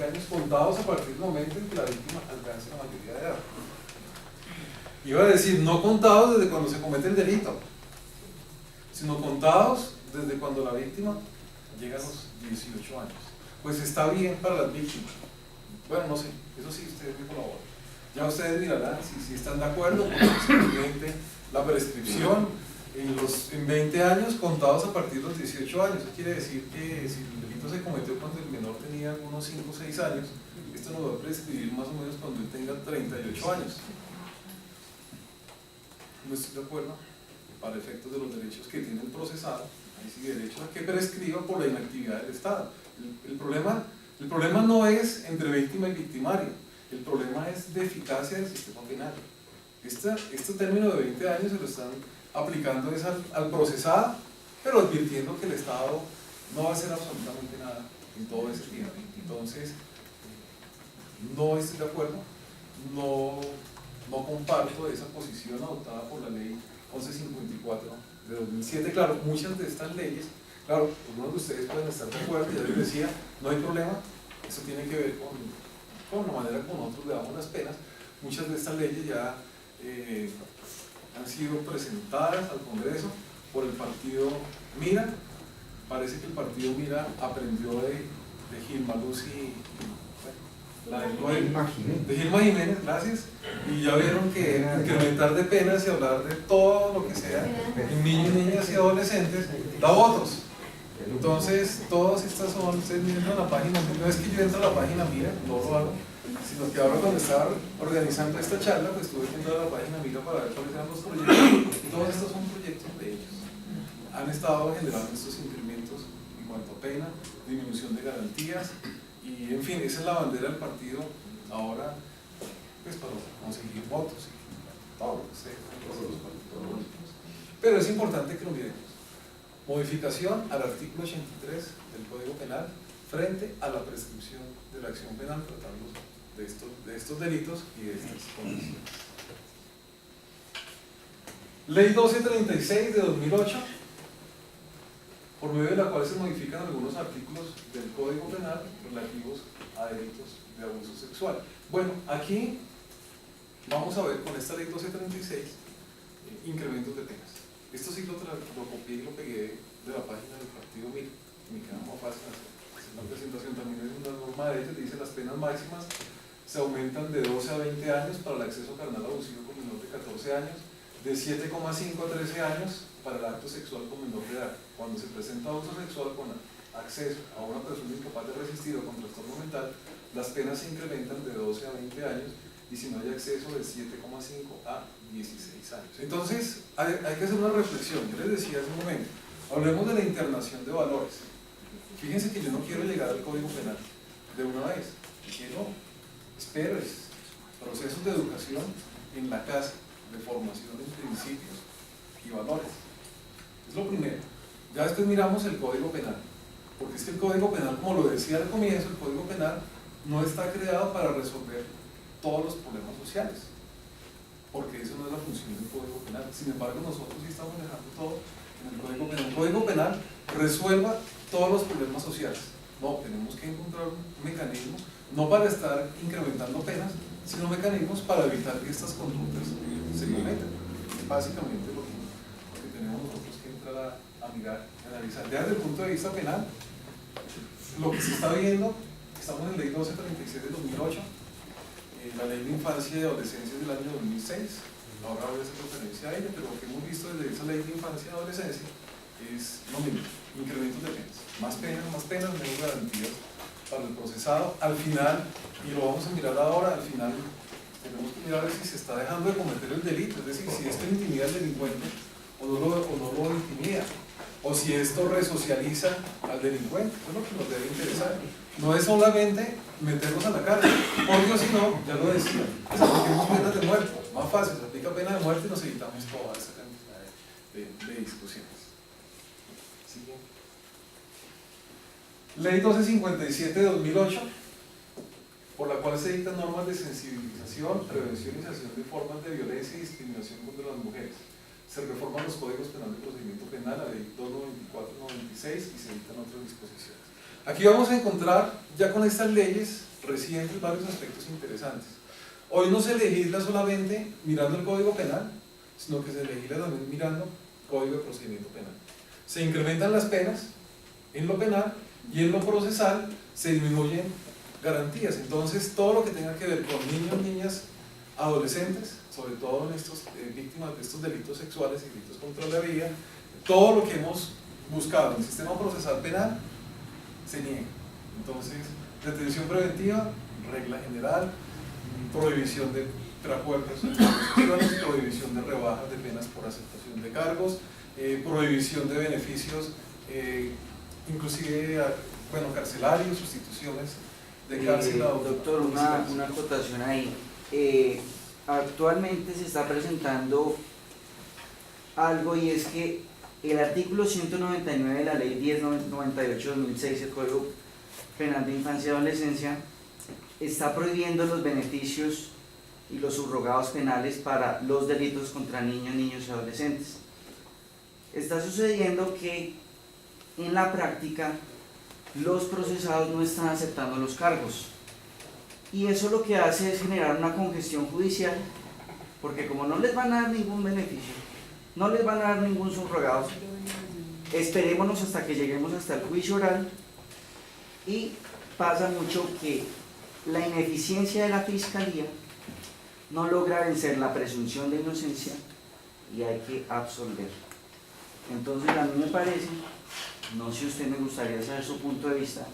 años contados a partir del momento en que la víctima alcance la mayoría de edad. Iba a decir, no contados desde cuando se comete el delito, sino contados desde cuando la víctima llega a los 18 años. Pues está bien para las víctimas. Bueno, no sé, eso sí, ustedes me colaboran. Ya ustedes mirarán si están de acuerdo con simplemente la prescripción en 20 años contados a partir de los 18 años. Eso quiere decir que si el delito se cometió cuando el menor tenía unos 5 o 6 años, esto nos va a prescribir más o menos cuando él tenga 38 años. No estoy de acuerdo, para efectos de los derechos que tiene el procesado, hay sí derecho a que prescriba por la inactividad del Estado. El problema no es entre víctima y victimario, el problema es de eficacia del sistema penal. Este término de 20 años se lo están aplicando es al procesado, pero advirtiendo que el Estado no va a hacer absolutamente nada en todo ese tiempo. Entonces, no estoy de acuerdo, no comparto esa posición adoptada por la ley 1154 de 2007. Claro, muchas de estas leyes, claro, algunos de ustedes pueden estar de acuerdo, ya les decía, no hay problema, eso tiene que ver con la manera como nosotros le damos las penas. Muchas de estas leyes ya han sido presentadas al Congreso por el partido Mira. Parece que el partido Mira aprendió de Gilma Luz y de Gilma Jiménez, gracias, y ya vieron que incrementar de penas y hablar de todo lo que sea en niños, niñas y adolescentes da votos. Entonces, todas estas son, ustedes miren a la página, no es que yo entro a la página Mira, no lo hago, sino que ahora cuando estaba organizando esta charla, pues estuve viendo a la página Mira para ver cuáles eran los proyectos, y todos estos son proyectos de ellos. Han estado generando estos incrementos en cuanto a pena, disminución de garantías, y en fin, esa es la bandera del partido ahora, pues para conseguir votos y todo lo que sea, todos los partidos políticos. Pero es importante que lo miremos. Modificación al artículo 83 del Código Penal frente a la prescripción de la acción penal tratando de estos delitos y de estas condiciones. Ley 1236 de 2008, por medio de la cual se modifican algunos artículos del Código Penal relativos a delitos de abuso sexual. Bueno, aquí vamos a ver con esta ley 1236 incrementos de penas. Esto sí lo copié y lo pegué de la página del partido Mira, me queda más fácil hacer la presentación. También es una norma de ellos, dice las penas máximas se aumentan de 12 a 20 años para el acceso carnal abusivo con menor de 14 años, de 7,5 a 13 años para el acto sexual con menor de edad. Cuando se presenta abuso sexual con acceso a una persona incapaz de resistir o con trastorno mental, las penas se incrementan de 12 a 20 años y si no hay acceso de 7,5 a 16 años. Entonces, hay que hacer una reflexión. Yo les decía hace un momento, hablemos de la internación de valores. Fíjense que yo no quiero llegar al Código Penal de una vez. Quiero, espero, procesos de educación en la casa, de formación de principios y valores. Es lo primero. Ya después miramos el Código Penal, porque es que el Código Penal, como lo decía al comienzo, el Código Penal no está creado para resolver todos los problemas sociales, porque eso no es la función del Código Penal. Sin embargo, nosotros sí estamos dejando todo en el Código Penal. El Código Penal resuelva todos los problemas sociales. No, tenemos que encontrar un mecanismo, no para estar incrementando penas, sino mecanismos para evitar que estas conductas se cometan. Es básicamente lo que tenemos nosotros que entrar a mirar, a analizar. Desde el punto de vista penal, lo que se está viendo, estamos en ley 1236 de 2008, la ley de infancia y adolescencia del año 2006, ahora voy a hacer referencia a ella, pero lo que hemos visto desde esa ley de infancia y adolescencia es lo mismo, incrementos de penas, más penas, menos garantías para el procesado. Al final, y lo vamos a mirar ahora, al final tenemos que mirar si se está dejando de cometer el delito, es decir, si esto intimida al delincuente o no lo intimida, o si esto resocializa al delincuente. Eso es lo que nos debe interesar. No es solamente meterlos a la cárcel, porque si no, ya lo decía, pues apliquemos penas de muerte, más fácil, se aplica pena de muerte y nos evitamos toda esa cantidad de discusiones. Siguiente. Ley 1257 de 2008, por la cual se dictan normas de sensibilización, prevención y sanción de formas de violencia y discriminación contra las mujeres. Se reforman los códigos penales de procedimiento penal, la ley 294-96 y se dictan otras disposiciones. Aquí vamos a encontrar, ya con estas leyes recientes, varios aspectos interesantes. Hoy no se legisla solamente mirando el Código Penal, sino que se legisla también mirando el Código de Procedimiento Penal. Se incrementan las penas en lo penal y en lo procesal se disminuyen garantías. Entonces, todo lo que tenga que ver con niños, niñas, adolescentes, sobre todo en estos víctimas de estos delitos sexuales y delitos contra la vida, todo lo que hemos buscado en el sistema procesal penal se niega. Entonces, detención preventiva, regla general, prohibición de preacuerdos, prohibición de rebajas de penas por aceptación de cargos, prohibición de beneficios, inclusive, bueno, carcelarios, sustituciones de cárcel. Doctor, una acotación ahí. Actualmente se está presentando algo, y es que el artículo 199 de la ley 1098/2006, el Código Penal de Infancia y Adolescencia, está prohibiendo los beneficios y los subrogados penales para los delitos contra niños, niños y adolescentes. Está sucediendo que en la práctica los procesados no están aceptando los cargos, y eso lo que hace es generar una congestión judicial, porque como no les van a dar ningún beneficio, no les van a dar ningún subrogado, esperémonos hasta que lleguemos hasta el juicio oral, y pasa mucho que la ineficiencia de la fiscalía no logra vencer la presunción de inocencia y hay que absolver. Entonces, a mí me parece, no sé, usted, me gustaría saber su punto de vista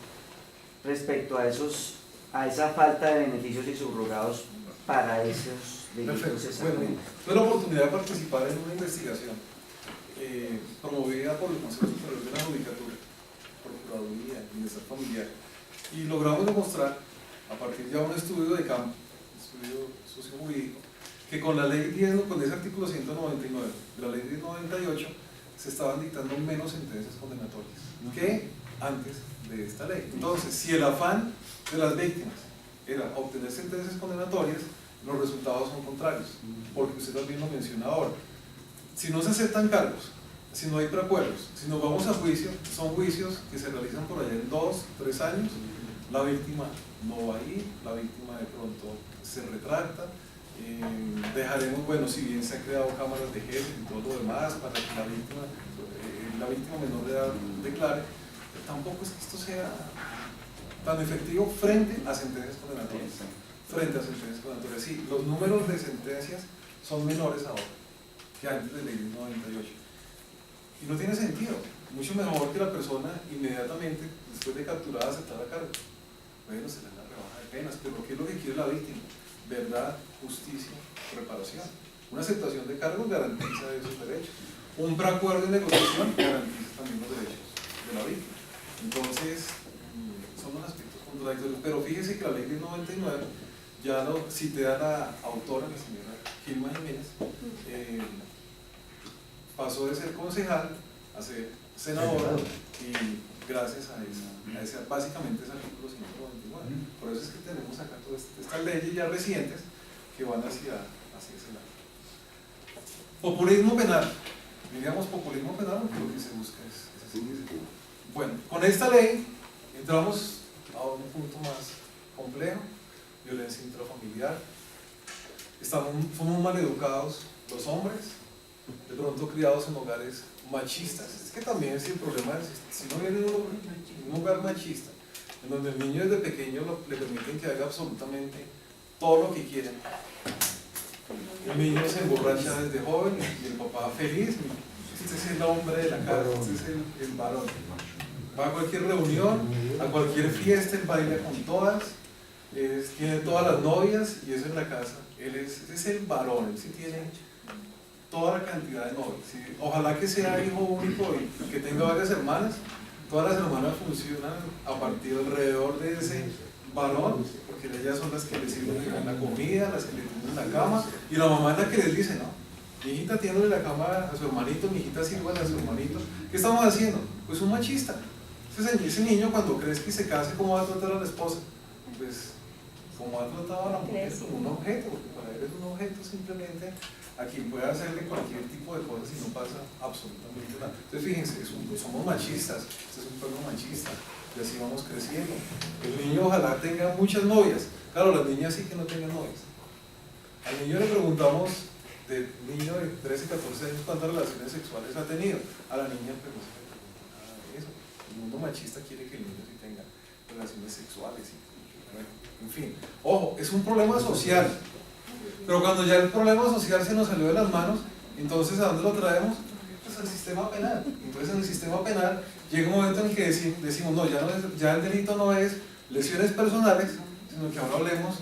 respecto a esa falta de beneficios y subrogados para esos delitos. Bueno, tuve la oportunidad de participar en una investigación promovida por el Consejo Superior de la Judicatura, Procuraduría y Bienestar Familiar, y logramos demostrar, a partir de un estudio de campo, estudio sociojurídico, que con la ley 10, con ese artículo 199 de la ley 1098, se estaban dictando menos sentencias condenatorias que antes de esta ley. Entonces, si el afán de las víctimas era obtener sentencias condenatorias, los resultados son contrarios, porque usted también lo menciona ahora. Si no se aceptan cargos, si no hay preacuerdos, si nos vamos a juicio, son juicios que se realizan por allá en 2, 3 años, la víctima no va a ir, la víctima de pronto se retracta, dejaremos, bueno, si bien se han creado cámaras de jefe y todo lo demás para que la víctima menor de edad declare, tampoco es que esto sea tan efectivo frente a sentencias condenatorias. Frente a sentencias condenatorias, sí, los números de sentencias son menores ahora que antes de ley 98. Y no tiene sentido. Mucho mejor que la persona inmediatamente, después de capturada, aceptara cargo. Bueno, se le da la rebaja de penas, pero ¿qué es lo que quiere la víctima? Verdad, justicia, reparación. Una aceptación de cargos garantiza esos derechos. Un preacuerdo de negociación garantiza también los derechos de la víctima. Entonces, son los aspectos contradictorios. Pero fíjese que la ley del 99, ya lo cité a la autora, la señora Gilma Jiménez, pasó de ser concejal a ser senadora, y gracias a ese, básicamente ese artículo 199. Por eso es que tenemos acá todas estas leyes ya recientes que van hacia ese lado. Populismo penal. Diríamos populismo penal porque lo que se busca es ese. Bueno, con esta ley entramos a un punto más complejo: violencia intrafamiliar. Somos maleducados los hombres, de pronto criados en hogares machistas. Es que también es el problema, si no viene de un hogar machista, en donde el niño desde pequeño le permiten que haga absolutamente todo lo que quieren. El niño se emborracha desde joven y el papá feliz. Este es el hombre de la casa, este es el varón. Va a cualquier reunión, a cualquier fiesta, él baila con todas, tiene todas las novias y eso en la casa. Ese es el varón, él sí tiene toda la cantidad de novias. ¿Sí? Ojalá que sea hijo único y que tenga varias hermanas. Todas las hermanas funcionan a partir alrededor de ese varón, porque ellas son las que le sirven la comida, las que le tienden la cama, y la mamá es la que les dice: no, mi hijita tiene la cama a su hermanito, mi hijita sirva a su hermanito. ¿Qué estamos haciendo? Pues un machista. Ese niño, cuando crezca y se case, ¿cómo va a tratar a la esposa? Pues como ha tratado a la mujer, como un objeto, porque para él es un objeto simplemente a quien puede hacerle cualquier tipo de cosas y no pasa absolutamente nada. Entonces fíjense, somos machistas, este es un pueblo machista. y así vamos creciendo. El niño ojalá tenga muchas novias, claro, las niñas sí que no tengan novias. Al niño le preguntamos, de niño de 13, 14 años, cuántas relaciones sexuales ha tenido. A la niña pues no se le pregunta nada de eso. El mundo machista quiere que el niño sí tenga relaciones sexuales. Bueno, en fin, ojo, es un problema social. Pero cuando ya el problema social se nos salió de las manos, entonces ¿a dónde lo traemos? Pues al sistema penal. Entonces en el sistema penal llega un momento en el que decimos no, ya el delito no es lesiones personales, sino que ahora hablemos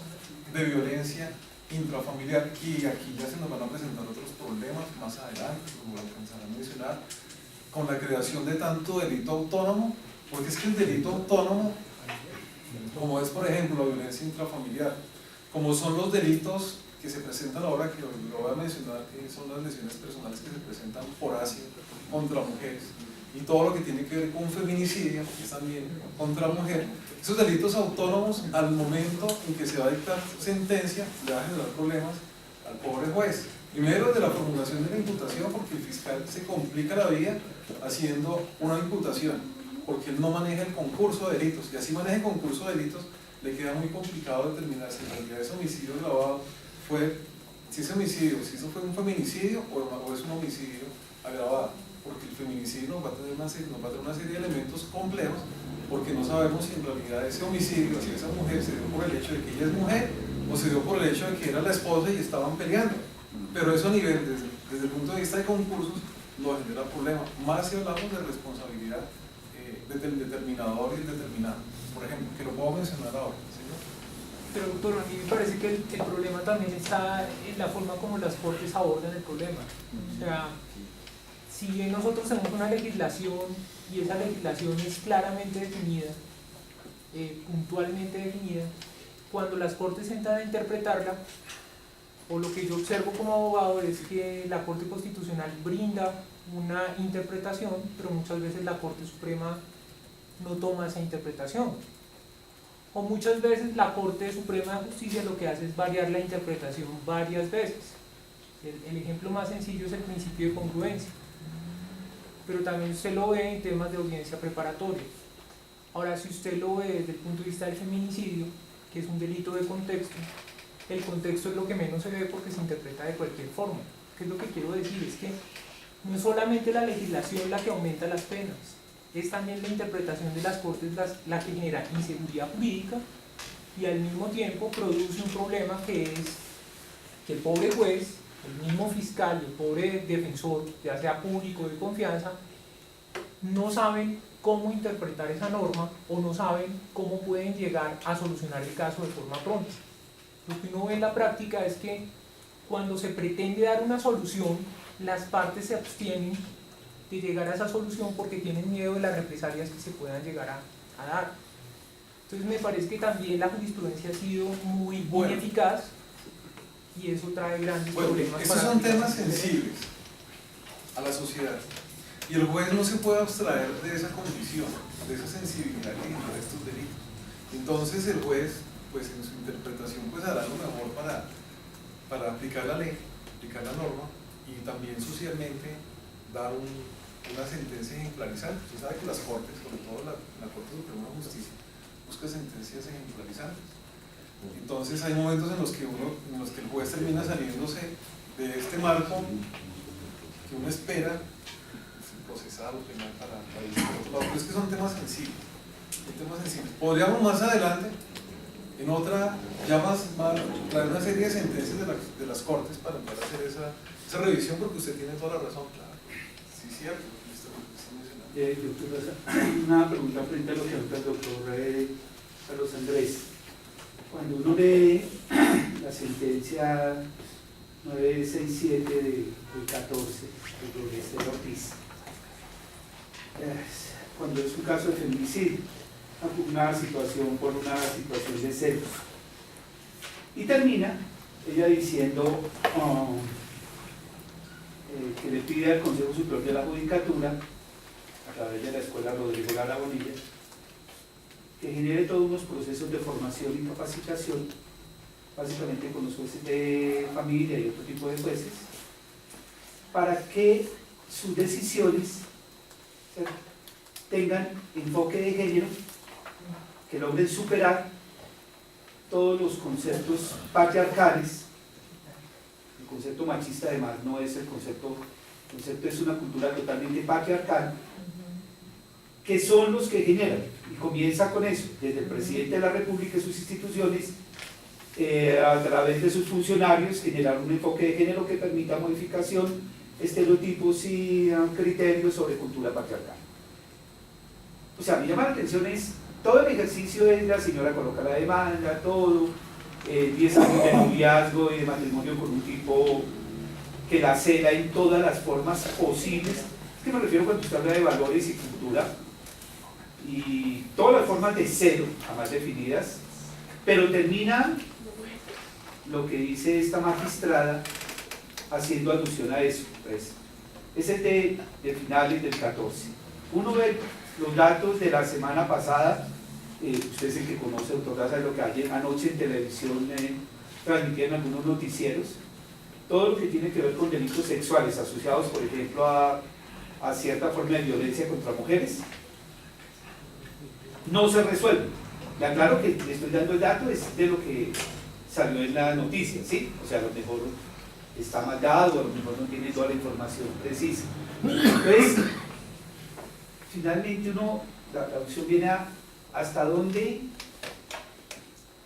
de violencia intrafamiliar, y aquí ya se nos van a presentar otros problemas más adelante, como lo alcanzarán a mencionar, con la creación de tanto delito autónomo, porque es que el delito autónomo, como es por ejemplo la violencia intrafamiliar, como son los delitos que se presentan ahora, que lo voy a mencionar, que son las lesiones personales que se presentan por ácido contra mujeres, y todo lo que tiene que ver con feminicidio, que es también contra mujer, esos delitos autónomos, al momento en que se va a dictar sentencia, le va a generar problemas al pobre juez. Primero, de la formulación de la imputación, porque el fiscal se complica la vida haciendo una imputación, porque él no maneja el concurso de delitos, y así maneja el concurso de delitos, le queda muy complicado determinar si en realidad ese homicidio agravado fue, si ese homicidio, si eso fue un feminicidio o es un homicidio agravado, porque el feminicidio nos va a tener una serie de elementos complejos, porque no sabemos si en realidad ese homicidio hacia esa mujer se dio por el hecho de que ella es mujer o se dio por el hecho de que era la esposa y estaban peleando. Pero eso a nivel, desde el punto de vista de concursos, nos genera problemas, más si hablamos de responsabilidad del determinador y el determinado, por ejemplo, que lo puedo mencionar ahora, ¿sí? Pero doctor, a mí me parece que el problema también está en la forma como las cortes abordan el problema. O sea, si bien nosotros tenemos una legislación y esa legislación es claramente definida, puntualmente definida, cuando las cortes entran a interpretarla, o lo que yo observo como abogado es que la Corte Constitucional brinda una interpretación, pero muchas veces la Corte Suprema no toma esa interpretación. O muchas veces la Corte Suprema de Justicia lo que hace es variar la interpretación varias veces. El ejemplo más sencillo es el principio de congruencia, pero también usted lo ve en temas de audiencia preparatoria. Ahora, si usted lo ve desde el punto de vista del feminicidio, que es un delito de contexto, el contexto es lo que menos se ve porque se interpreta de cualquier forma. ¿Qué es lo que quiero decir? Es que no es solamente la legislación la que aumenta las penas, es también la interpretación de las cortes la que genera inseguridad jurídica y al mismo tiempo produce un problema que es que el pobre juez, el mismo fiscal y el pobre defensor, ya sea público o de confianza, no saben cómo interpretar esa norma o no saben cómo pueden llegar a solucionar el caso de forma pronta. Lo que uno ve en la práctica es que cuando se pretende dar una solución, las partes se abstienen de llegar a esa solución porque tienen miedo de las represalias que se puedan llegar a dar. Entonces me parece que también la jurisprudencia ha sido muy eficaz y eso trae grandes problemas. Esos son temas sensibles a la sociedad y el juez no se puede abstraer de esa condición, de esa sensibilidad que genera estos delitos. Entonces el juez, pues en su interpretación, pues hará lo mejor para aplicar la ley, aplicar la norma y también socialmente dar una sentencia ejemplarizante. Usted sabe que las cortes, sobre todo la Corte Suprema de Justicia, busca sentencias ejemplarizantes. Entonces hay momentos en los que el juez termina saliéndose de este marco que uno espera procesar o penal para ir por otro lado. Pero es que son temas sensibles. Podríamos más adelante, en otra, traer una serie de sentencias de las cortes para empezar a hacer esa revisión, porque usted tiene toda la razón, claro. Sí, cierto. Doctor, una pregunta frente a lo que habla el doctor Carlos Andrés. Cuando uno lee la sentencia 967 del 14 de Esther Ortiz, cuando es un caso de feminicidio, una situación por una situación de celos, y termina ella diciendo que le pide al Consejo Superior de la Judicatura, a través de la Escuela Rodrigo Lara Bonilla, que genere todos unos procesos de formación y capacitación, básicamente con los jueces de familia y otro tipo de jueces, para que sus decisiones tengan enfoque de género que logren superar todos los conceptos patriarcales. El concepto machista además no es el concepto es una cultura totalmente patriarcal, que son los que generan, y comienza con eso, desde el presidente de la República y sus instituciones, a través de sus funcionarios, generar un enfoque de género que permita modificación, estereotipos y criterios sobre cultura patriarcal. O sea, me llama la atención es, todo el ejercicio es la señora coloca la demanda, todo, 10 años de noviazgo y de matrimonio con un tipo que la cela en todas las formas posibles. Es que me refiero cuando usted habla de valores y cultura, y todas las formas de celo, jamás definidas, pero termina lo que dice esta magistrada haciendo alusión a eso. Pues, es el de finales del 14. Uno ve los datos de la semana pasada, usted es el que conoce, doctor Daza, de lo que ayer anoche en televisión transmitían algunos noticieros, todo lo que tiene que ver con delitos sexuales asociados, por ejemplo, a cierta forma de violencia contra mujeres, no se resuelve. Le aclaro que le estoy dando el dato, es de lo que salió en la noticia, ¿sí? O sea, a lo mejor está mal dado, a lo mejor no tiene toda la información precisa. Entonces, finalmente la opción viene a hasta dónde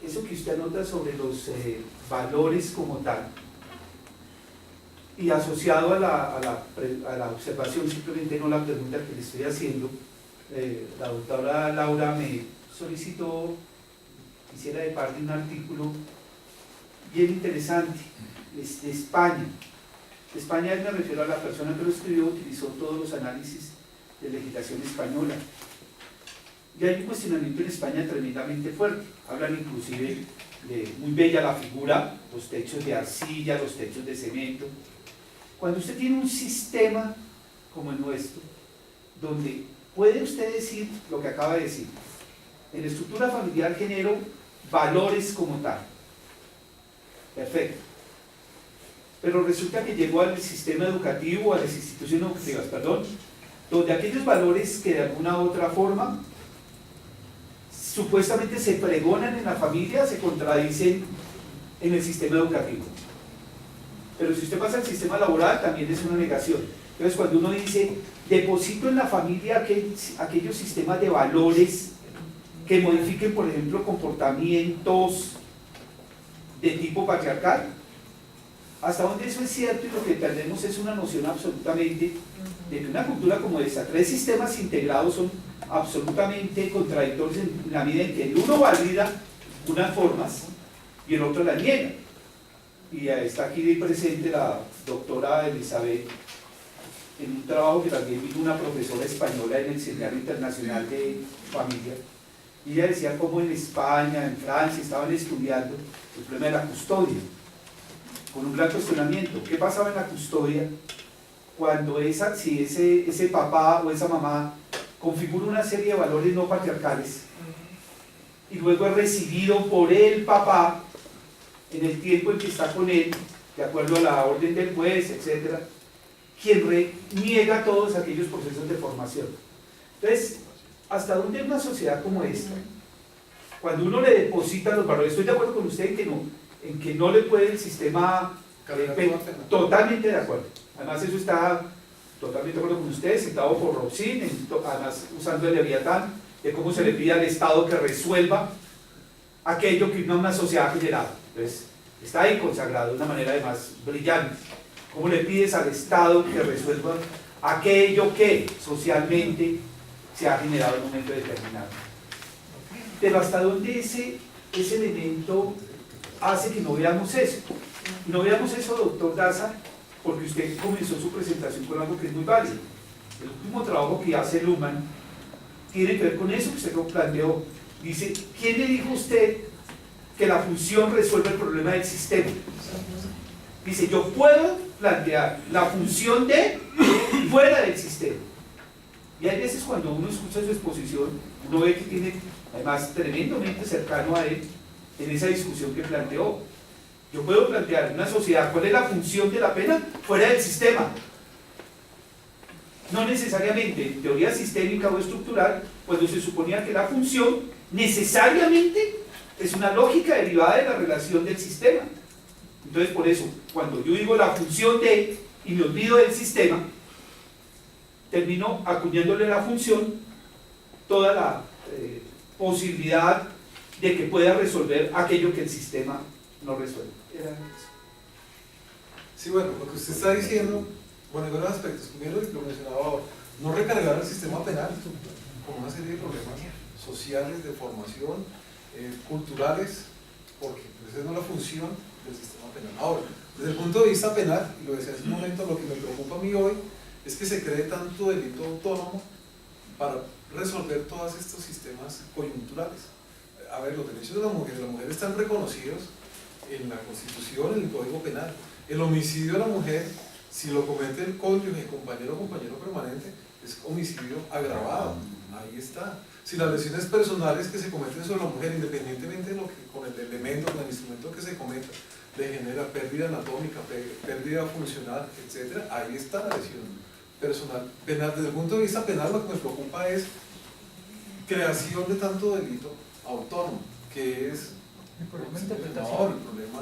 eso que usted anota sobre los valores como tal, y asociado a la observación, simplemente no la pregunta que le estoy haciendo, la doctora Laura me solicitó, quisiera de parte un artículo bien interesante, es de España. De España, me refiero a la persona que lo escribió, utilizó todos los análisis de legislación española. Y hay un cuestionamiento en España tremendamente fuerte. Hablan inclusive de muy bella la figura, los techos de arcilla, los techos de cemento. Cuando usted tiene un sistema como el nuestro, donde puede usted decir lo que acaba de decir, en la estructura familiar genero valores como tal. Perfecto. Pero resulta que llegó al sistema educativo, a las instituciones educativas, perdón, donde aquellos valores que de alguna u otra forma supuestamente se pregonan en la familia, se contradicen en el sistema educativo. Pero si usted pasa al sistema laboral, también es una negación. Entonces, cuando uno dice, deposito en la familia aquellos sistemas de valores que modifiquen, por ejemplo, comportamientos de tipo patriarcal, hasta donde eso es cierto, y lo que perdemos es una noción absolutamente de que una cultura como esta, 3 sistemas integrados son absolutamente contradictorios en la medida en que el uno valida unas formas y el otro las niega. Y está aquí presente la doctora Elizabeth en un trabajo que también vino una profesora española en el Seminario Internacional de Familia, y ella decía cómo en España, en Francia estaban estudiando el problema de la custodia, con un gran cuestionamiento. ¿Qué pasaba en la custodia cuando si ese papá o esa mamá configura una serie de valores no patriarcales y luego es recibido por el papá en el tiempo en que está con él, de acuerdo a la orden del juez, etcétera, quien niega todos aquellos procesos de formación? Entonces, ¿hasta dónde una sociedad como esta, cuando uno le deposita los valores? Estoy de acuerdo con usted en que no le puede el sistema, totalmente de acuerdo. Además, eso está totalmente de acuerdo con usted, citado por Robsin, además usando el Leviatán, de cómo se le pide al Estado que resuelva aquello que una sociedad ha generado. Entonces, está ahí consagrado de una manera además brillante. ¿Cómo le pides al Estado que resuelva aquello que socialmente se ha generado en un momento determinado? Pero ¿hasta dónde ese elemento hace que no veamos eso? No veamos eso, doctor Daza, porque usted comenzó su presentación con algo que es muy válido. El último trabajo que hace Luhmann tiene que ver con eso que usted lo planteó. Dice, ¿quién le dijo a usted que la función resuelve el problema del sistema? Dice, yo puedo plantear la función de fuera del sistema. Y hay veces cuando uno escucha su exposición, uno ve que tiene, además, tremendamente cercano a él en esa discusión que planteó. Yo puedo plantear en una sociedad cuál es la función de la pena fuera del sistema. No necesariamente en teoría sistémica o estructural, cuando se suponía que la función necesariamente es una lógica derivada de la relación del sistema. Entonces, por eso, cuando yo digo la función de y me olvido del sistema, termino acuñándole la función toda la posibilidad de que pueda resolver aquello que el sistema no resuelve. Era eso. Sí, bueno, lo que usted está diciendo, bueno, en varios aspectos, primero lo mencionaba ahora, no recargar el sistema penal con una serie de problemas sociales, de formación, culturales, porque esa no es la función del sistema penal. Ahora, desde el punto de vista penal, y lo decía hace un momento, lo que me preocupa a mí hoy es que se cree tanto delito autónomo para resolver todos estos sistemas coyunturales. A ver, los derechos de la mujer están reconocidos en la Constitución, en el Código Penal. El homicidio de la mujer, si lo comete el cónyuge, compañero o compañero permanente, es homicidio agravado. Ahí está. Si las lesiones personales que se cometen sobre la mujer, independientemente de lo que con el elemento, con el instrumento que se cometa, le genera pérdida anatómica, pérdida funcional, etc., ahí está la lesión personal. Penal, desde el punto de vista penal, lo que me preocupa es creación de tanto delito autónomo, que es El problema de el interpretación. problema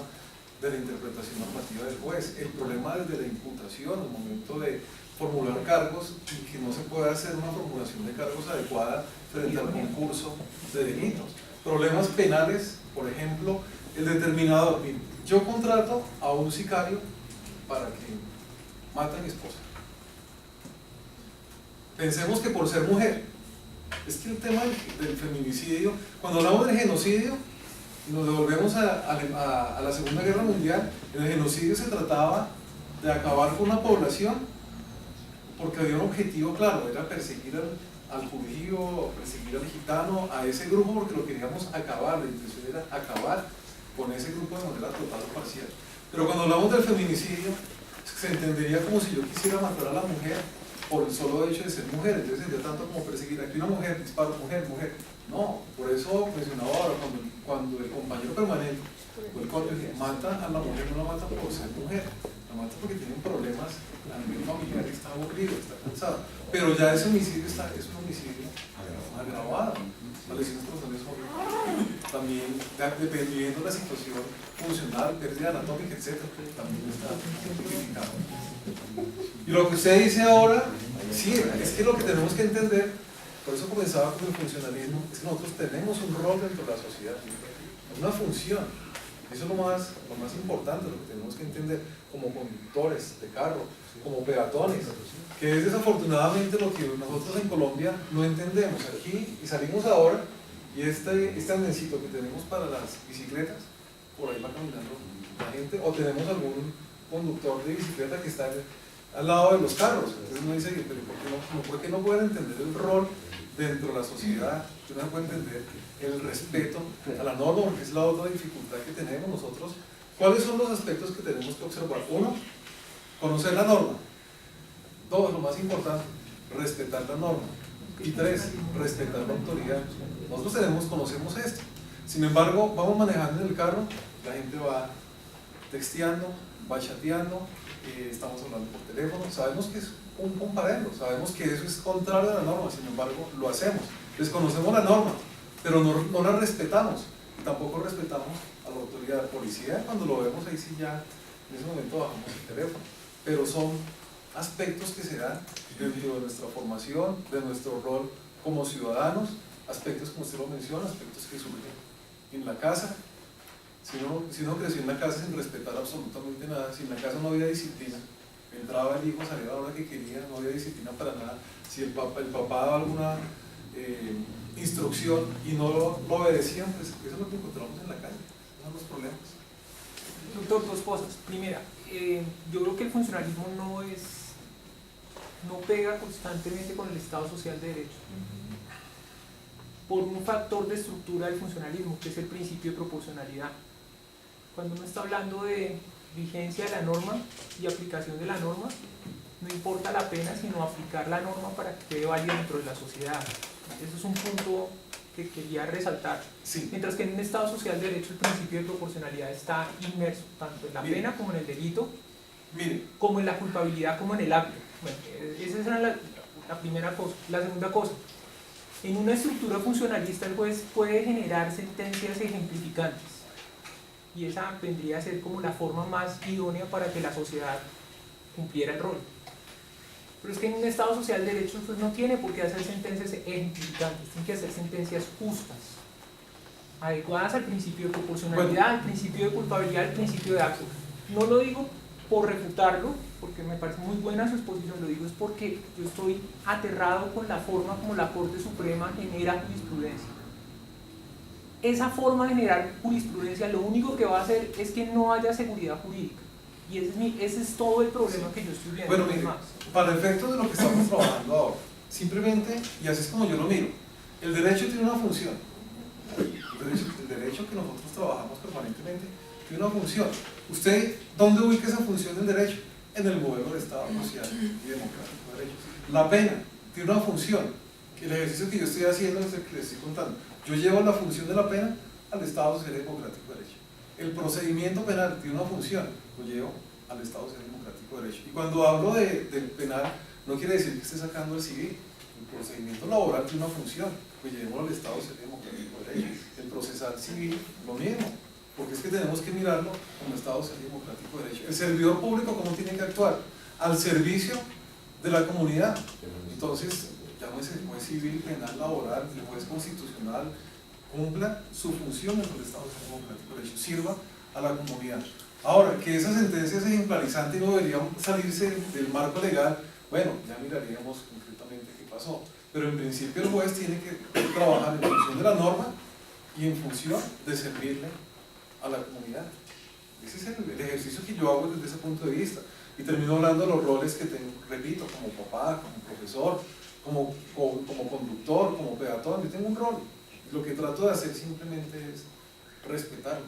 de la interpretación normativa del juez, el problema desde la imputación, el momento de formular cargos y que no se pueda hacer una formulación de cargos adecuada frente al concurso de delitos. Problemas penales, por ejemplo, el determinado, yo contrato a un sicario para que mate a mi esposa. Pensemos que por ser mujer, es que el tema del feminicidio, cuando hablamos del genocidio, nos devolvemos a la Segunda Guerra Mundial. En el genocidio se trataba de acabar con una población porque había un objetivo claro, era perseguir al judío, perseguir al gitano, a ese grupo, porque lo queríamos acabar, la intención era acabar con ese grupo de manera total o parcial. Pero cuando hablamos del feminicidio, se entendería como si yo quisiera matar a la mujer por el solo hecho de ser mujer, entonces sería tanto como perseguir aquí una mujer, disparo, mujer, mujer. No, por eso mencionaba ahora, cuando el compañero permanente o el cónyuge mata a la mujer, no la mata por ser mujer, la mata porque tiene problemas a nivel familiar, está aburrido, está cansado. Pero ya ese homicidio es un homicidio agravado. Las lesiones personales son también, dependiendo de la situación funcional, pérdida anatómica, etc., también está tipificado. Y lo que usted dice ahora, sí, es que lo que tenemos que entender, por eso comenzaba con el funcionalismo, es que nosotros tenemos un rol dentro de la sociedad, una función. Eso es lo más importante, lo que tenemos que entender como conductores de carro, como peatones, que es desafortunadamente lo que nosotros en Colombia no entendemos. Aquí, y salimos ahora, y este andencito que tenemos para las bicicletas, por ahí va caminando la gente, o tenemos algún conductor de bicicleta que está al lado de los carros. Entonces uno dice, pero ¿por qué no pueden entender el rol dentro de la sociedad? Uno no puede entender el respeto a la norma, porque es la otra dificultad que tenemos nosotros. ¿Cuáles son los aspectos que tenemos que observar? Uno, conocer la norma. Dos, lo más importante, respetar la norma. Y tres, respetar la autoridad. Nosotros conocemos esto. Sin embargo, vamos manejando en el carro, la gente va texteando, va chateando, estamos hablando por teléfono, sabemos que es un comparendo, sabemos que eso es contrario a la norma, sin embargo lo hacemos. Desconocemos la norma, pero no la respetamos, tampoco respetamos a la autoridad de policía. Cuando lo vemos ahí sí ya, en ese momento bajamos el teléfono, pero son aspectos que se dan dentro de nuestra formación, de nuestro rol como ciudadanos, aspectos como usted lo menciona, aspectos que surgen en la casa. Si uno creció en la casa sin respetar absolutamente nada, si en la casa no había disciplina, entraba el hijo, salía a la hora que quería, no había disciplina para nada, si el papá daba alguna instrucción y no lo obedecían, pues eso es lo que encontramos en la calle, esos son los problemas. Doctor, dos cosas. Primera, yo creo que el funcionalismo no pega constantemente con el Estado Social de Derecho, por un factor de estructura del funcionalismo, que es el principio de proporcionalidad. Cuando uno está hablando de vigencia de la norma y aplicación de la norma, no importa la pena, sino aplicar la norma para que quede válida dentro de la sociedad. Eso es un punto que quería resaltar. Sí. Mientras que en un Estado Social de Derecho el principio de proporcionalidad está inmerso tanto en la pena como en el delito, como en la culpabilidad como en el acto. Bueno, esa era la primera cosa. La segunda cosa, En una estructura funcionalista el juez puede generar sentencias ejemplificantes y esa vendría a ser como la forma más idónea para que la sociedad cumpliera el rol. Pero es que en un Estado social de derecho pues no tiene por qué hacer sentencias ejemplificantes, tiene que hacer sentencias justas, adecuadas al principio de proporcionalidad, al principio de culpabilidad, al principio de acto. No lo digo por refutarlo, porque me parece muy buena su exposición, lo digo es porque yo estoy aterrado con la forma como la Corte Suprema genera jurisprudencia. Esa forma de generar jurisprudencia lo único que va a hacer es que no haya seguridad jurídica. Y ese es todo el problema que yo estoy viendo. Bueno, mire, para efectos de lo que estamos trabajando ahora, simplemente, y así es como yo lo miro, el derecho tiene una función. El derecho que nosotros trabajamos permanentemente tiene una función. ¿Usted dónde ubica esa función del derecho? En el modelo de Estado social y democrático de derechos. La pena tiene una función. El ejercicio que yo estoy haciendo es el que le estoy contando. Yo llevo la función de la pena al Estado social y democrático de derecho. El procedimiento penal tiene una función, lo llevo al Estado social y democrático de derecho. Y cuando hablo del penal, no quiere decir que esté sacando el civil. El procedimiento laboral tiene una función, pues llevémoslo al Estado social y democrático de derecho. El procesal civil, lo mismo, porque es que tenemos que mirarlo como Estado social y democrático de derecho. El servidor público, ¿cómo tiene que actuar? Al servicio de la comunidad. Entonces, llámese el juez civil, penal, laboral, el juez constitucional, cumpla su función en el Estado social y democrático de derecho, sirva a la comunidad. Ahora, que esa sentencia es ejemplarizante y no debería salirse del marco legal, bueno, ya miraríamos concretamente qué pasó. Pero en principio el juez tiene que trabajar en función de la norma y en función de servirle a la comunidad. Ese es el ejercicio que yo hago desde ese punto de vista. Y termino hablando de los roles que tengo, repito, como papá, como profesor, como conductor, como peatón. Yo tengo un rol. Lo que trato de hacer simplemente es respetarlo,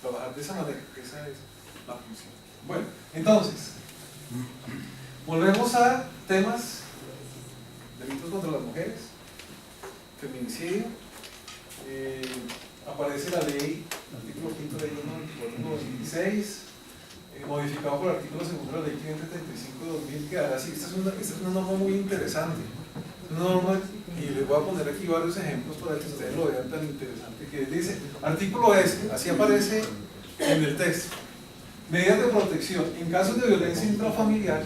trabajar de esa manera. Esa es la función. Bueno, entonces, volvemos a temas: delitos contra las mujeres, feminicidio. Aparece la ley, el artículo 5 de la ley 96, modificado por el artículo 2 de la ley 535 de 2000, que hará así. Esta es una norma muy interesante. Una norma, y les voy a poner aquí varios ejemplos para que ustedes lo vean tan interesante que dice. Artículo S, así aparece en el texto. Medidas de protección. En casos de violencia intrafamiliar,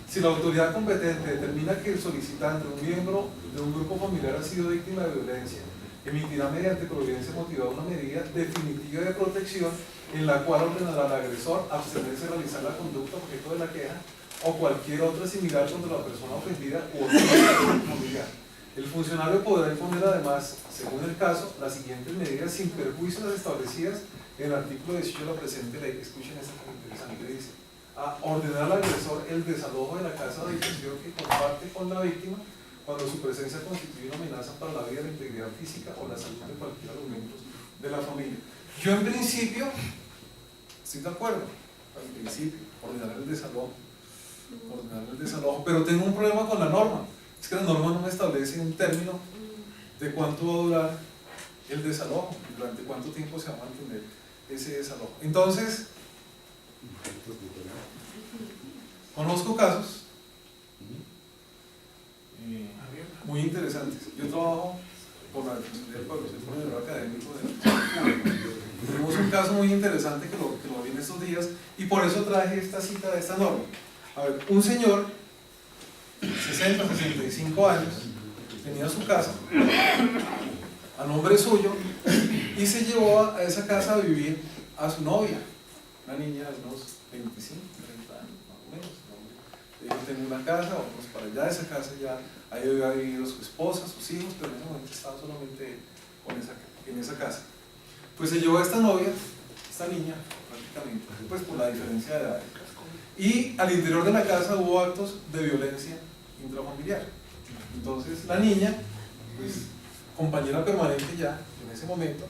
si la autoridad competente determina que el solicitante, un miembro de un grupo familiar, ha sido víctima de violencia, emitirá mediante providencia motivada una medida definitiva de protección en la cual ordenará al agresor abstenerse de realizar la conducta objeto de la queja o cualquier otra similar contra la persona ofendida u otro familiar. El funcionario podrá imponer además, según el caso, las siguientes medidas sin perjuicio de las establecidas en el artículo 18 de la presente ley. Escuchen esta que interesante, dice: a ordenar al agresor el desalojo de la casa de habitación que comparte con la víctima cuando su presencia constituye una amenaza para la vida, la integridad física o la salud de cualquiera de los miembros de la familia. Yo en principio estoy de acuerdo, en principio, ordenar el desalojo, pero tengo un problema con la norma. Es que la norma no me establece un término de cuánto va a durar el desalojo, durante cuánto tiempo se va a mantener ese desalojo. Entonces, conozco casos muy interesantes. Yo trabajo por la Defensoría del Pueblo, soy profesor académico de. Tenemos un caso muy interesante que lo vi en estos días y por eso traje esta cita de esta norma. A ver, un señor, 60, 65 años, tenía su casa a nombre suyo y se llevó a esa casa a vivir a su novia, una niña de unos 25, 30 años más o menos. Yo tengo una casa, vamos para allá de esa casa, ya ahí había vivido su esposa, sus hijos, pero en ese momento estaba solamente en esa casa. Pues se llevó a esta novia, esta niña, prácticamente, pues por la diferencia de edad. Y al interior de la casa hubo actos de violencia intrafamiliar. Entonces la niña, pues compañera permanente ya, en ese momento,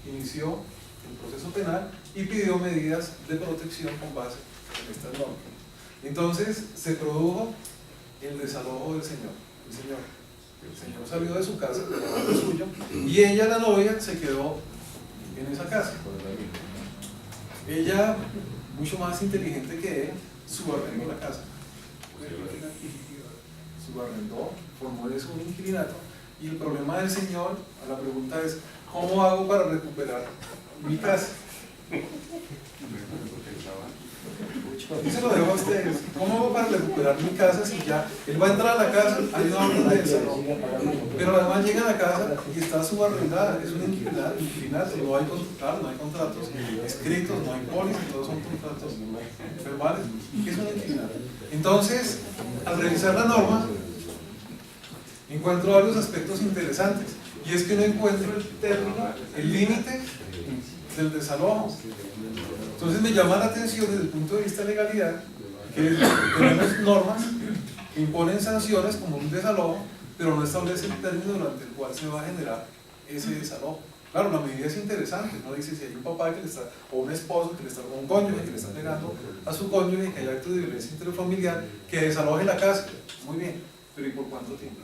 inició el proceso penal y pidió medidas de protección con base en estas normas. Entonces se produjo el desalojo del señor. El señor salió de su casa, del suyo, y ella, la novia, se quedó en esa casa. Ella, mucho más inteligente que él, subarrendó la casa. subarrendó, formó eso un inquilinato, y el problema del señor, a la pregunta es, ¿cómo hago para recuperar mi casa? Y se lo dejo a ustedes. ¿Cómo hago para recuperar mi casa si ya él va a entrar a la casa, hay una orden de desalojo, pero además llega a la casa y está subarrendada, es un inquilinato, no hay contratos, no hay contratos escritos, no hay pólizas, todos son contratos verbales. ¿Qué es un inquilinato? Entonces, al revisar la norma, encuentro varios aspectos interesantes, y es que no encuentro el término, el límite del desalojo. Entonces me llama la atención desde el punto de vista de legalidad que tenemos normas que imponen sanciones como un desalojo, pero no establece el término durante el cual se va a generar ese desalojo. Claro, la medida es interesante, ¿no? Dice si hay un papá que le está, o un esposo que le está, o un cónyuge que le está pegando a su cónyuge, que hay actos de violencia intrafamiliar, que desaloje la casa. Muy bien, pero ¿y por cuánto tiempo?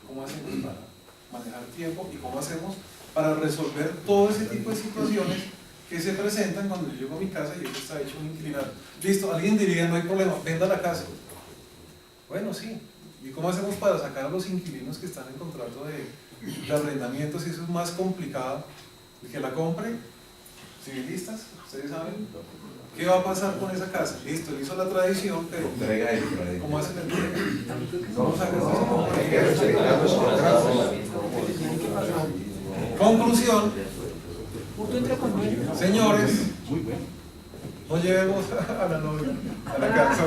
¿Cómo hacemos para manejar tiempo y cómo hacemos para resolver todo ese tipo de situaciones que se presentan cuando yo llego a mi casa y eso está hecho un inquilinato? Listo, alguien diría, no hay problema, venda la casa. Bueno, sí. ¿Y cómo hacemos para sacar a los inquilinos que están en contrato de arrendamiento si eso es más complicado? El que la compre, civilistas, ustedes saben qué va a pasar con esa casa. Listo, él hizo la tradición, pero ¿cómo hacen el entrega? Vamos a conclusión. Señores, no llevemos a la novia a la casa.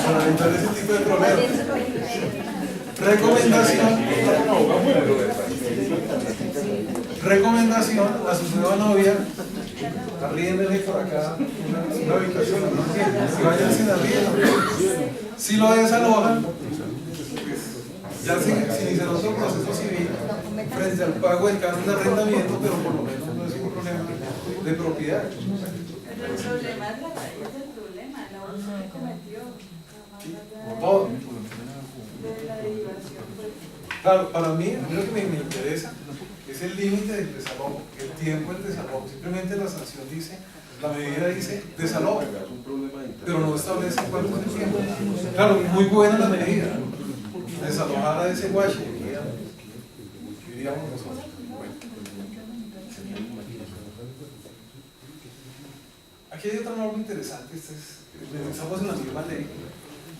Para evitar ese tipo de problemas. Recomendación a su nueva novia: arriéndele por acá una habitación, y vayan sin arriendo. Si lo desalojan, ya se iniciará otro proceso civil frente al pago del canon de arrendamiento, pero por lo menos no es un problema de propiedad. Pero el problema es la raíz del problema, la abuso que cometió. Todo. De la derivación, pues. Claro, para mí, a mí lo que me interesa es el límite del desalojo, el tiempo del desalojo. Simplemente la sanción dice, la medida dice desalojo, pero no establece cuánto es el tiempo. Claro, muy buena la medida, desalojar a ese guache, diríamos nosotros. Bueno. Aquí hay otra norma interesante, estamos en la misma ley.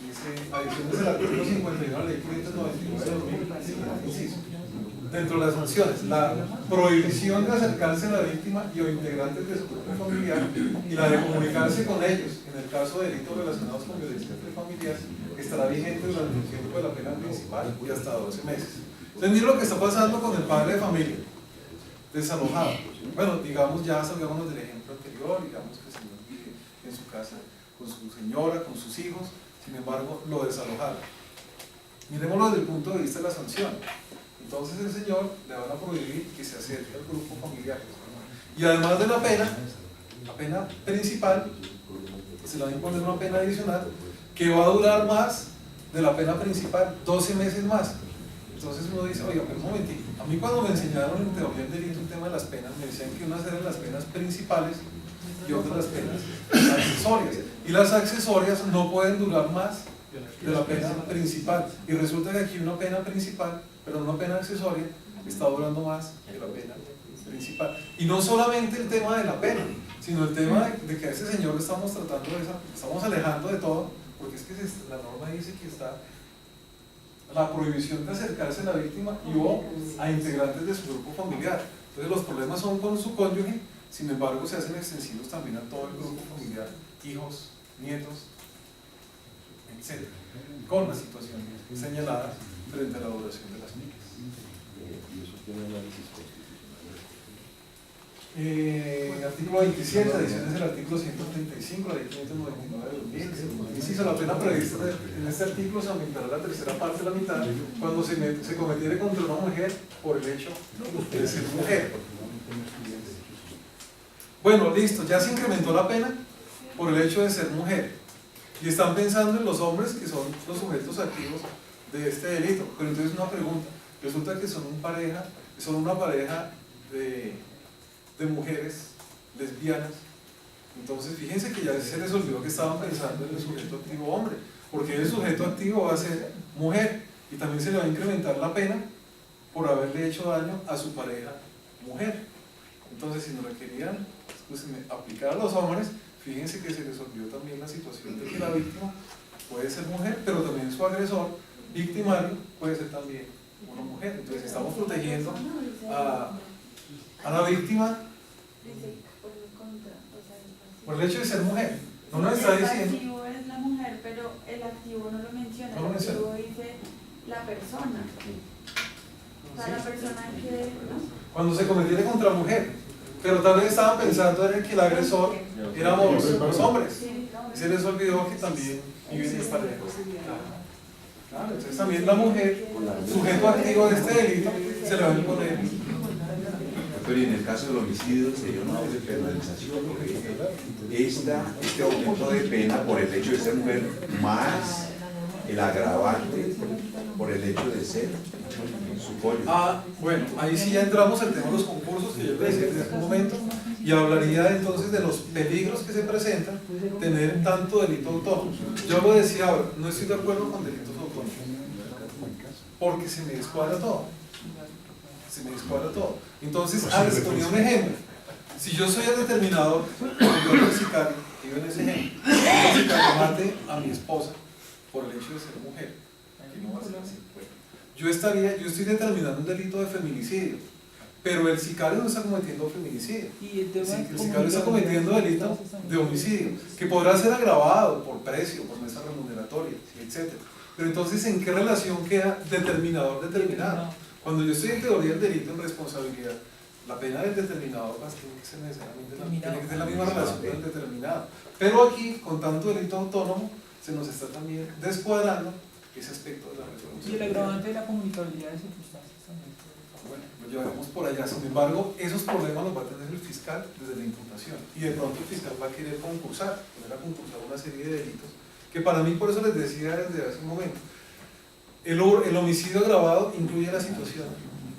Dice, adiciones del artículo 51 de la ley 591 de 2015, dentro de las sanciones, la prohibición de acercarse a la víctima y o integrantes de su grupo familiar y la de comunicarse con ellos en el caso de delitos relacionados con violencia intrafamiliar estará vigente durante el tiempo de la pena principal y hasta 12 meses. Entonces, miren lo que está pasando con el padre de familia desalojado. Bueno, digamos, ya salgámonos del ejemplo anterior, digamos que el señor vive en su casa con su señora, con sus hijos. Sin embargo, lo desalojaron. Miremoslo desde el punto de vista de la sanción. Entonces el señor le van a prohibir que se acerque al grupo familiar. Y además de la pena principal, se le va a imponer una pena adicional que va a durar más de la pena principal, 12 meses más. Entonces uno dice, oiga, pero un momentito, a mí cuando me enseñaron en teoría del delito el tema de las penas, me decían que unas eran las penas principales y otras las penas accesorias. Y las accesorias no pueden durar más de la pena principal. Y resulta que aquí una pena principal, pero una pena accesoria, está durando más que la pena principal. Y no solamente el tema de la pena, sino el tema de que a ese señor le estamos tratando de eso, estamos alejando de todo, porque es que la norma dice que está la prohibición de acercarse a la víctima y o a integrantes de su grupo familiar. Entonces los problemas son con su cónyuge, sin embargo se hacen extensivos también a todo el grupo familiar, hijos, nietos, etc., con la situación señalada frente a la duración de las penas. Artículo 27, adiciones del artículo 135, la ley 599 de 2000. Inciso, la pena prevista en este artículo se aumentará la tercera parte de la mitad cuando se cometiere contra una mujer por el hecho de ser mujer. Bueno, listo, ya se incrementó la pena por el hecho de ser mujer. Y están pensando en los hombres que son los sujetos activos de este delito. Pero entonces una pregunta, resulta que son una pareja de mujeres lesbianas Entonces fíjense que ya se les olvidó que estaban pensando en el sujeto activo hombre, porque el sujeto activo va a ser mujer y también se le va a incrementar la pena por haberle hecho daño a su pareja mujer. Entonces si nos requerían aplicar a los hombres, fíjense que se les olvidó también la situación de que la víctima puede ser mujer, pero también su agresor victimario puede ser también una mujer. Entonces estamos protegiendo a la víctima por el hecho de ser mujer. No nos está diciendo. El activo es la mujer, pero el activo no lo menciona. No lo El menciona. activo dice la persona. O sea, la persona que, ¿no? Cuando se cometiera contra mujer, pero tal vez estaban pensando en que el agresor éramos los hombres. Sí, no, Y se les olvidó que también viven en pareja. Claro, entonces también la mujer, sujeto activo de este delito, se le va a imponer. Pero y en el caso del homicidio sería una doble penalización, porque este aumento de pena por el hecho de ser mujer más el agravante por el hecho de ser su cónyuge. Bueno, ahí sí ya entramos al tema de los concursos que yo les decía desde un momento y hablaría entonces de los peligros que se presentan tener tanto delito autónomo. Yo lo decía ahora, no estoy de acuerdo con delitos autónomos porque se me descuadra todo. Se me descuadra todo. Entonces, les ponía un ejemplo. Si yo soy el determinador, yo el sicario, digo en ese ejemplo, el sicario mate a mi esposa por el hecho de ser mujer, que no va a ser así. Bueno, yo estoy determinando un delito de feminicidio, pero el sicario no está cometiendo feminicidio. Y el tema El sicario está cometiendo delito de homicidio, que podrá ser agravado por precio, por mesa remuneratoria, etc. Pero entonces, ¿en qué relación queda determinador determinado? Cuando yo estoy en teoría del delito en responsabilidad, la pena del determinado tiene que ser necesariamente tiene que ser la misma relación del determinado. Pero aquí, con tanto delito autónomo, se nos está también descuadrando ese aspecto de la reforma. Y el agravante de la comunicabilidad de circunstancias también. Bueno, lo llevaremos por allá. Sin embargo, esos problemas los va a tener el fiscal desde la imputación. Y de pronto el fiscal va a querer concursar, poner a concursar una serie de delitos, que para mí, por eso les decía desde hace un momento, el homicidio agravado incluye la situación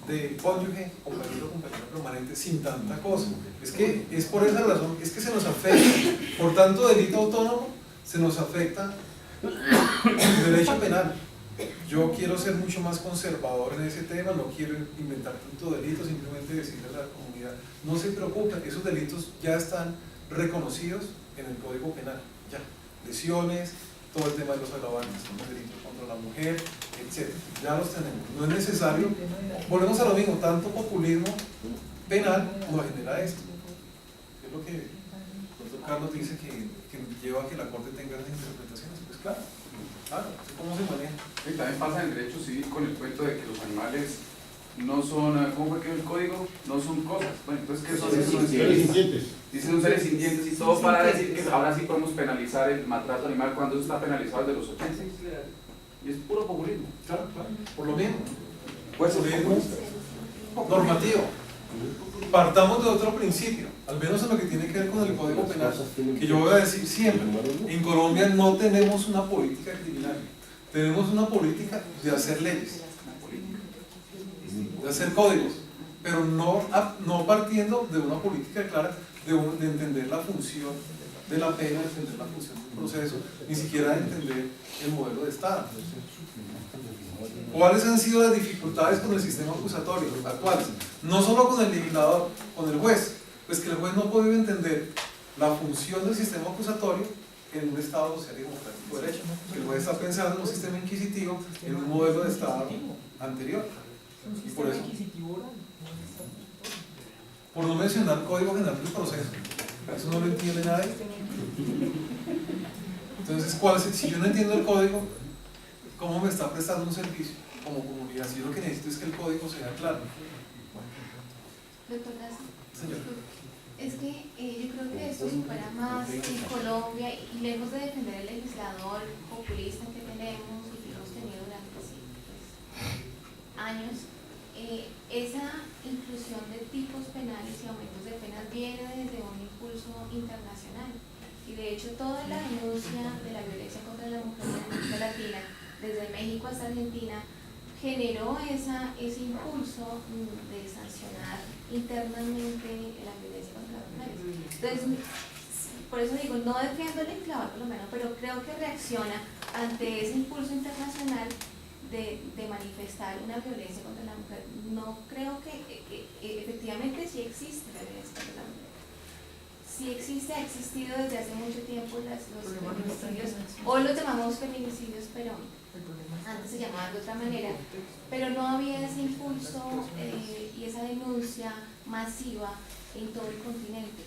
de cónyuge, compañero o compañera permanente sin tanta cosa. Es que es por esa razón, es que se nos afecta. Por tanto, delito autónomo se nos afecta el derecho penal. Yo quiero ser mucho más conservador en ese tema, no quiero inventar tanto delito, simplemente decirle a la comunidad, no se preocupen, esos delitos ya están reconocidos en el Código Penal, ya, lesiones, todo el tema de los agravantes, los delitos contra la mujer, etc. Ya los tenemos, no es necesario, volvemos a lo mismo, tanto populismo penal no genera esto. Es lo que el doctor Carlos dice que lleva a que la Corte tenga esas interpretaciones, pues claro, ¿cómo se maneja? Y también pasa en el derecho civil con el cuento de que los animales no son, ¿cómo fue que el código? No son cosas. Bueno, entonces, ¿qué son? Seres sintientes. Dicen son seres sintientes y todo para decir que ahora sí podemos penalizar el maltrato animal cuando eso está penalizado desde los 80. Y es puro populismo. Claro, por lo mismo. Pues Populismo normativo. Partamos de otro principio, al menos en lo que tiene que ver con el Código Penal, que yo voy a decir siempre, en Colombia no tenemos una política criminal, tenemos una política de hacer leyes, de hacer códigos, pero no partiendo de una política clara de entender la función de la pena, de entender la función del proceso, ni siquiera de entender el modelo de Estado. ¿Cuáles han sido las dificultades con el sistema acusatorio actuales? No solo con el legislador, con el juez, pues que el juez no ha podido entender la función del sistema acusatorio en un Estado social y democrático de derecho. El juez está pensando en un sistema inquisitivo, en un modelo de Estado anterior. Y por eso, por no mencionar el Código General del Proceso, eso no lo entiende nadie. Entonces, si yo no entiendo el código, ¿cómo me está prestando un servicio como comunidad? Si yo lo que necesito es que el código sea claro. Doctor Gaza, Señor. es que yo creo que esto supera más en Colombia y lejos de defender el legislador populista que tenemos y que hemos tenido durante años, esa inclusión de tipos penales y aumentos de penas viene desde un impulso internacional. Y de hecho toda la denuncia de la violencia contra la mujer en América Latina, desde México hasta Argentina, generó ese impulso de sancionar internamente la violencia contra las mujeres. Entonces, por eso digo, no defiendo el enclave colombiano, pero creo que reacciona ante ese impulso internacional de manifestar una violencia contra la mujer. No creo que efectivamente sí existe la violencia contra la mujer. Sí existe, ha existido desde hace mucho tiempo los feminicidios, hoy los llamamos feminicidios, pero antes se llamaban de otra manera, pero no había ese impulso y esa denuncia masiva en todo el continente.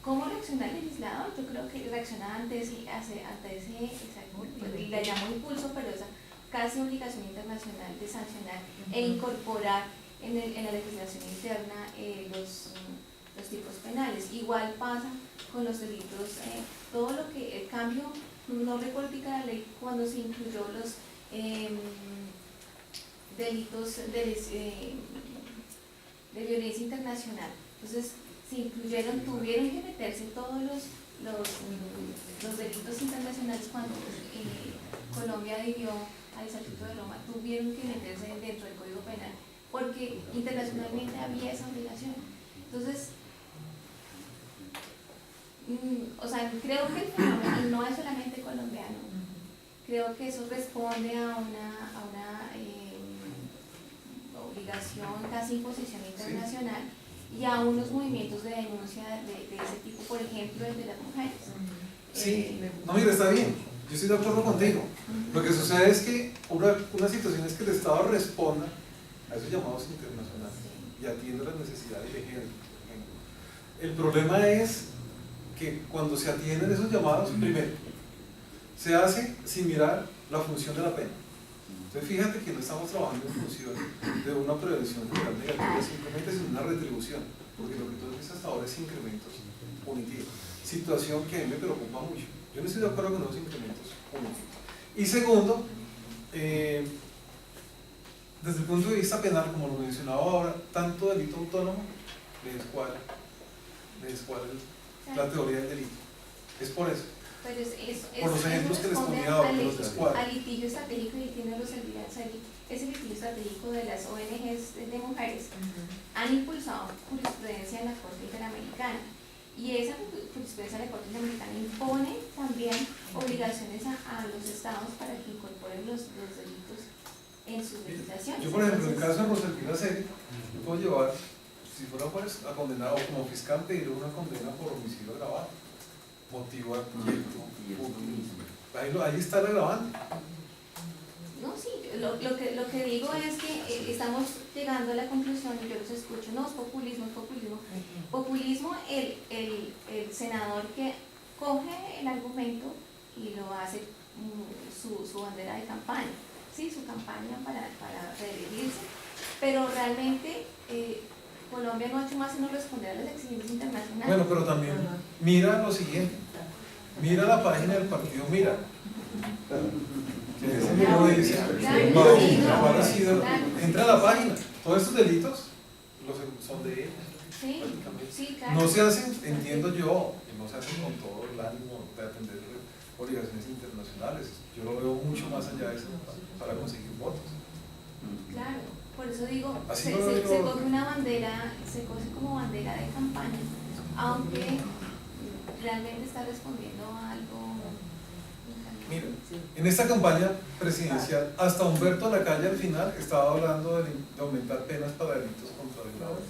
¿Cómo reacciona el legislador? Yo creo que reacciona ante ese, y la llamo impulso, pero esa casi obligación internacional de sancionar e incorporar en la legislación interna los tipos penales. Igual pasa con los delitos, todo lo que el cambio, no recuerdo la ley cuando se incluyó los delitos de violencia internacional. Entonces se incluyeron, tuvieron que meterse todos los delitos internacionales cuando Colombia adhirió al Estatuto de Roma, tuvieron que meterse dentro del Código Penal porque internacionalmente había esa obligación. Entonces, o sea, creo que el fenómeno no es solamente colombiano. Creo que eso responde a una obligación, casi imposición internacional, y a unos movimientos de denuncia de ese tipo, por ejemplo, el de las mujeres. Sí, no, mira, está bien, yo estoy de acuerdo contigo. Lo que sucede es que una situación es que el Estado responda a esos llamados internacionales y atienda las necesidades de género, por ejemplo. El problema es que cuando se atienden esos llamados, primero, se hace sin mirar la función de la pena. Entonces fíjate que no estamos trabajando en función de una prevención general negativa, simplemente sin una retribución, porque lo que tú ves hasta ahora es incrementos punitivos, situación que a mí me preocupa mucho. Yo no estoy de acuerdo con esos incrementos punitivos. Y segundo, desde el punto de vista penal, como lo mencionaba ahora, tanto delito autónomo le descuadra la teoría del delito. Es por eso. Pero por los ejemplos que les ponía ahora, que los descuadra. Al litigio estratégico y tiene los servirás ahí, ese litigio estratégico de las ONGs de mujeres han impulsado jurisprudencia en la Corte Interamericana, y esa jurisprudencia de la Corte Interamericana impone también obligaciones a los estados para que incorporen los delitos en sus legislaciones. Yo, por ejemplo, en el caso de Rosalina Serie, yo puedo llevar, si fuera juez, a condenar, o como fiscal pedir una condena por homicidio agravado, motivo arquitecto, ahí está el agravante. No, sí, lo que digo es que estamos llegando a la conclusión, y yo los escucho, no, es populismo, es populismo. Populismo, el senador que coge el argumento y lo hace su bandera de campaña, sí, su campaña para reelegirse, pero realmente Colombia no ha hecho más sino responder a las exigencias internacionales. Bueno, pero también mira lo siguiente, mira la página del partido Mira. Entra a la página, todos estos delitos son de ella. Sí, sí, claro. No se hacen, entiendo yo, que no se hacen con todo el ánimo de atender obligaciones internacionales. Yo lo veo mucho más allá de eso para conseguir votos. Claro. Por eso digo, Así se coge una bandera, se coge como bandera de campaña, aunque realmente está respondiendo a algo. Mira, en esta campaña presidencial, hasta Humberto Lacalle al final estaba hablando de aumentar penas para delitos contra violadores.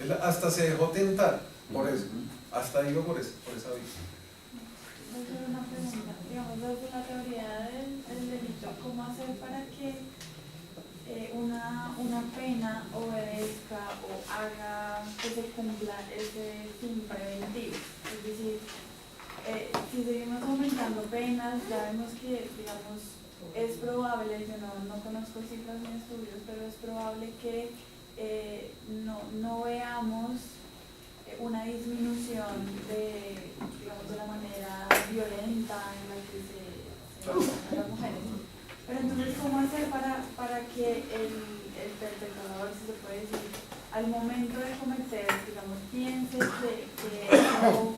Él hasta se dejó tentar por eso, hasta iba por esa vía. Una pregunta, digamos, desde la teoría del delito, ¿cómo hacer para que una pena obedezca o haga que se cumpla ese fin preventivo? Es decir, si seguimos aumentando penas, ya vemos que, digamos, es probable, yo no conozco cifras ni estudios, pero es probable que no veamos una disminución de, digamos, de la manera violenta en la que se matan a las mujeres. Pero entonces, ¿cómo hacer para que el perpetrador, si se puede decir, al momento de cometer, digamos, piense que